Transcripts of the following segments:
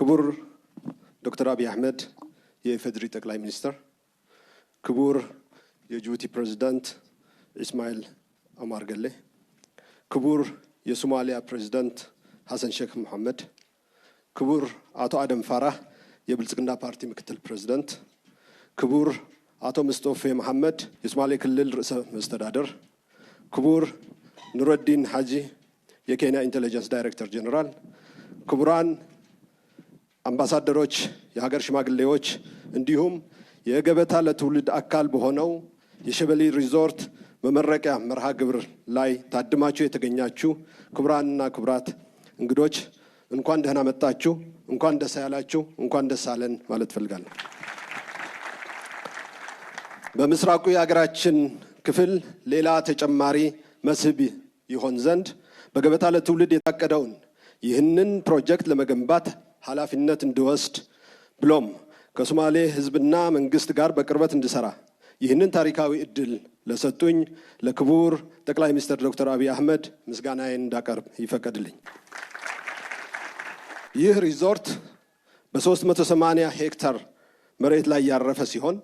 ክቡር ዶክተር አብይ አህመድ የኢፌዴሪ ጠቅላይ ሚኒስትር፣ ክቡር የጅቡቲ ፕሬዝዳንት ኢስማኤል ኦማር ገሌ፣ ክቡር የሶማሊያ ፕሬዝዳንት ሐሰን ሼክ መሐመድ፣ ክቡር አቶ አደም ፋራህ የብልጽግና ፓርቲ ምክትል ፕሬዝዳንት፣ ክቡር አቶ ሙስጠፌ መሐመድ የሶማሌ ክልል ርዕሰ መስተዳድር፣ ክቡር ኑረዲን ሐጂ የኬንያ ኢንተለጀንስ ዳይሬክተር ጀነራል፣ ክቡራን አምባሳደሮች፣ የሀገር ሽማግሌዎች እንዲሁም የገበታ ለትውልድ አካል በሆነው የሸበሌ ሪዞርት መመረቂያ መርሃ ግብር ላይ ታድማችሁ የተገኛችሁ ክቡራንና ክቡራት እንግዶች እንኳን ደህና መጣችሁ፣ እንኳን ደስ ያላችሁ፣ እንኳን ደስ አለን ማለት ፈልጋለሁ። በምስራቁ የሀገራችን ክፍል ሌላ ተጨማሪ መስህብ ይሆን ዘንድ በገበታ ለትውልድ የታቀደውን ይህንን ፕሮጀክት ለመገንባት ኃላፊነት እንድወስድ ብሎም ከሶማሌ ሕዝብና መንግስት ጋር በቅርበት እንድሰራ ይህንን ታሪካዊ እድል ለሰጡኝ ለክቡር ጠቅላይ ሚኒስትር ዶክተር አብይ አህመድ ምስጋናዬን እንዳቀርብ ይፈቀድልኝ። ይህ ሪዞርት በ380 ሄክታር መሬት ላይ ያረፈ ሲሆን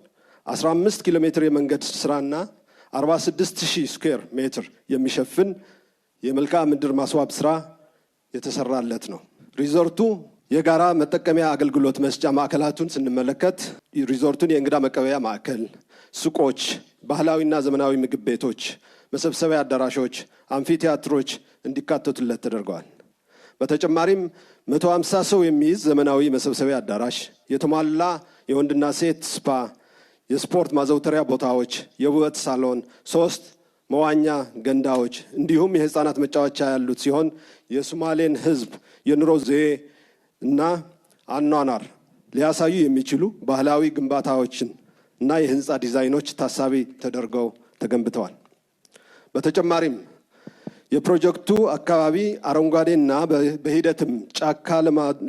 15 ኪሎ ሜትር የመንገድ ስራና 46000 ስኩዌር ሜትር የሚሸፍን የመልክዓ ምድር ማስዋብ ስራ የተሰራለት ነው። ሪዞርቱ የጋራ መጠቀሚያ አገልግሎት መስጫ ማዕከላቱን ስንመለከት ሪዞርቱን የእንግዳ መቀበያ ማዕከል፣ ሱቆች፣ ባህላዊና ዘመናዊ ምግብ ቤቶች፣ መሰብሰቢያ አዳራሾች፣ አምፊቲያትሮች እንዲካተቱለት ተደርገዋል። በተጨማሪም 150 ሰው የሚይዝ ዘመናዊ መሰብሰቢያ አዳራሽ፣ የተሟላ የወንድና ሴት ስፓ፣ የስፖርት ማዘውተሪያ ቦታዎች፣ የውበት ሳሎን፣ 3 መዋኛ ገንዳዎች እንዲሁም የህፃናት መጫወቻ ያሉት ሲሆን የሶማሌን ህዝብ የኑሮ ዘዬ እና አኗኗር ሊያሳዩ የሚችሉ ባህላዊ ግንባታዎችን እና የህንፃ ዲዛይኖች ታሳቢ ተደርገው ተገንብተዋል። በተጨማሪም የፕሮጀክቱ አካባቢ አረንጓዴና በሂደትም ጫካ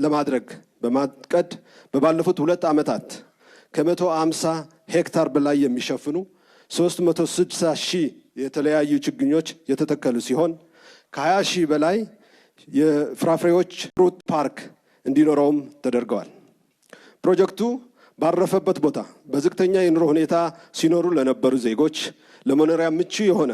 ለማድረግ በማቀድ በባለፉት 2 ዓመታት ከ150 ሄክታር በላይ የሚሸፍኑ 360,000 የተለያዩ ችግኞች የተተከሉ ሲሆን ከ20,000 በላይ የፍራፍሬዎች ፍሩት ፓርክ እንዲኖረውም ተደርገዋል። ፕሮጀክቱ ባረፈበት ቦታ በዝቅተኛ የኑሮ ሁኔታ ሲኖሩ ለነበሩ ዜጎች ለመኖሪያ ምቹ የሆነ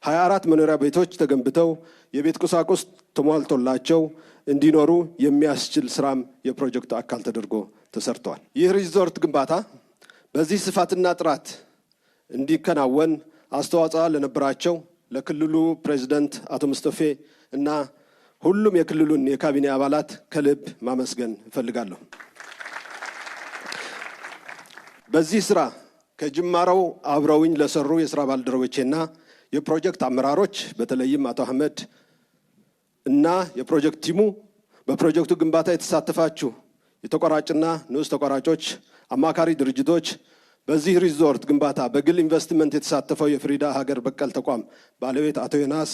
24 መኖሪያ ቤቶች ተገንብተው የቤት ቁሳቁስ ተሟልቶላቸው እንዲኖሩ የሚያስችል ስራም የፕሮጀክቱ አካል ተደርጎ ተሰርቷል። ይህ ሪዞርት ግንባታ በዚህ ስፋትና ጥራት እንዲከናወን አስተዋጽኦ ለነበራቸው ለክልሉ ፕሬዝዳንት አቶ ሙስጠፌ እና ሁሉም የክልሉን የካቢኔ አባላት ከልብ ማመስገን እፈልጋለሁ። በዚህ ስራ ከጅማሬው አብረውኝ ለሰሩ የስራ ባልደረቦቼና የፕሮጀክት አመራሮች በተለይም አቶ አህመድ እና የፕሮጀክት ቲሙ፣ በፕሮጀክቱ ግንባታ የተሳተፋችሁ የተቋራጭና ንዑስ ተቋራጮች፣ አማካሪ ድርጅቶች፣ በዚህ ሪዞርት ግንባታ በግል ኢንቨስትመንት የተሳተፈው የፍሪዳ ሀገር በቀል ተቋም ባለቤት አቶ ዮናስ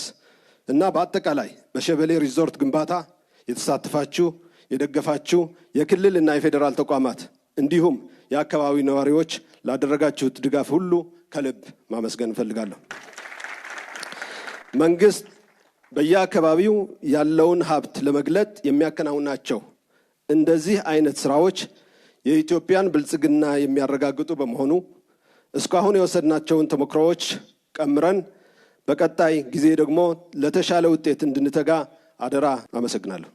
እና በአጠቃላይ በሸበሌ ሪዞርት ግንባታ የተሳተፋችሁ የደገፋችሁ የክልል እና የፌዴራል ተቋማት እንዲሁም የአካባቢ ነዋሪዎች ላደረጋችሁት ድጋፍ ሁሉ ከልብ ማመስገን እፈልጋለሁ። መንግስት በየአካባቢው ያለውን ሀብት ለመግለጥ የሚያከናውናቸው እንደዚህ አይነት ስራዎች የኢትዮጵያን ብልጽግና የሚያረጋግጡ በመሆኑ እስካሁን የወሰድናቸውን ተሞክሮዎች ቀምረን በቀጣይ ጊዜ ደግሞ ለተሻለ ውጤት እንድንተጋ አደራ። አመሰግናለሁ።